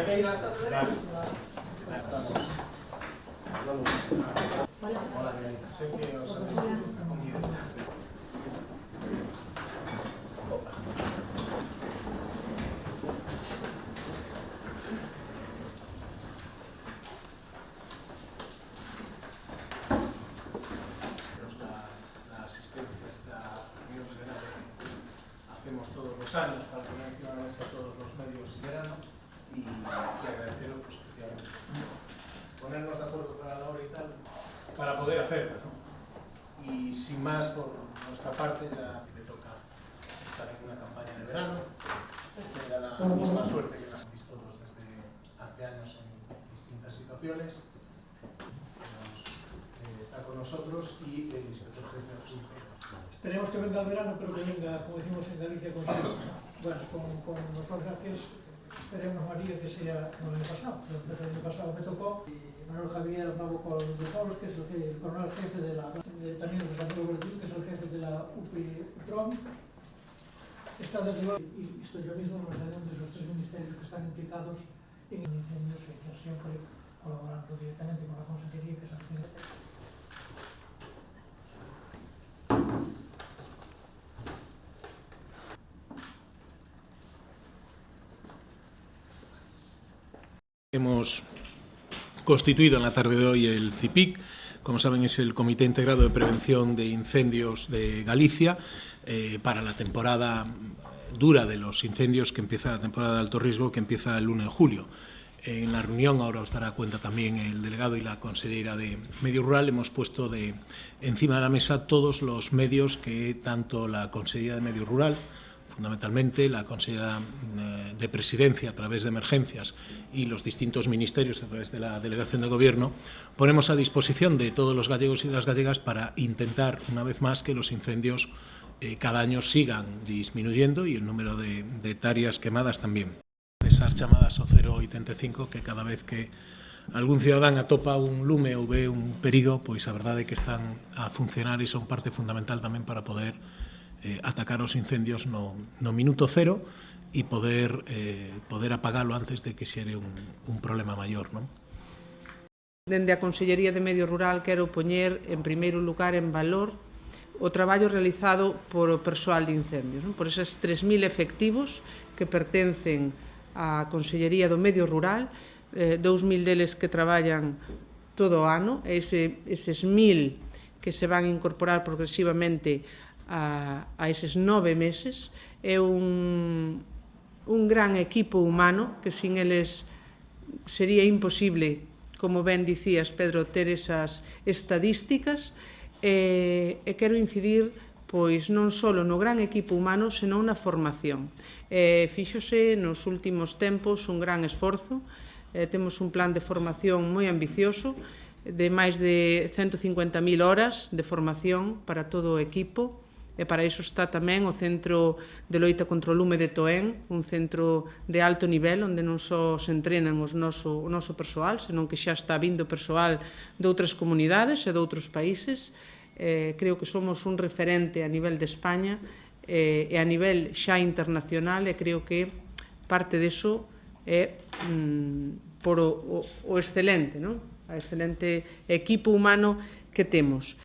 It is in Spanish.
que queira, dale. Hola, sé que os habéis comido. La asistencia a esta reunión de verano hacemos todos los años para poner encima de la mesa todos los medios de verano y agradeceros pues, especialmente ponernos de acuerdo para la hora y tal para poder hacerla, ¿no? Y sin más, por nuestra parte ya me toca estar en una campaña de verano. Tenga la misma suerte que las hemos visto todos desde hace años en distintas situaciones. Está con nosotros y el inspector jefe adjunto. Esperemos que venga el verano, pero que venga, como decimos en Galicia, con nosotros gracias. Esperemos, María, que sea como el año pasado. El año pasado me tocó Manuel Javier Nabokov de Paulos, que es el coronel jefe también de Santiago Bertín, que es el jefe de la UPI-PROM. Está desde luego, y estoy yo mismo representando de esos tres ministerios que están implicados en incendios, siempre colaborando directamente con la Consejería, que es la Hemos constituido en la tarde de hoy el CIPIC, como saben es el Comité Integrado de Prevención de Incendios de Galicia, para la temporada dura de los incendios, que empieza la temporada de alto riesgo, que empieza el 1 de julio. En la reunión, ahora os dará cuenta también el delegado y la consellera de Medio Rural, hemos puesto encima de la mesa todos los medios que tanto la Consejería de Medio Rural, fundamentalmente la Consejería de Presidencia a través de emergencias y los distintos ministerios a través de la Delegación de Gobierno, ponemos a disposición de todos los gallegos y de las gallegas para intentar, una vez más, que los incendios cada año sigan disminuyendo y el número de hectáreas quemadas también. Esas chamadas ao 085 que cada vez que algún cidadán atopa un lume ou ve un perigo, pois a verdade é que están a funcionar e son parte fundamental tamén para poder atacar os incendios no minuto cero e poder apagalo antes de que xere un problema maior, non? Dende a Consellería de Medio Rural quero poñer en primeiro lugar en valor o traballo realizado por o persoal de incendios, por eses 3.000 efectivos que pertencen á Consellería do Medio Rural, 2.000 deles que traballan todo o ano, eses 1.000 que se van a incorporar progresivamente a eses 9 meses, é un gran equipo humano que sin eles sería imposible, como ben dicías, Pedro, ter esas estadísticas, e quero incidir pois non só no gran equipo humano, senón na formación. Fíxose nos últimos tempos un gran esforzo, temos un plan de formación moi ambicioso, de máis de 150.000 horas de formación para todo o equipo, e para iso está tamén o Centro de Loita contra o Lume de Toén, un centro de alto nivel, onde non só se entrenan o noso persoal, senón que xa está vindo persoal de outras comunidades e de outros países. Creo que somos un referente a nivel de España e a nivel xa internacional, e creo que parte deso é por o excelente, o excelente equipo humano que temos.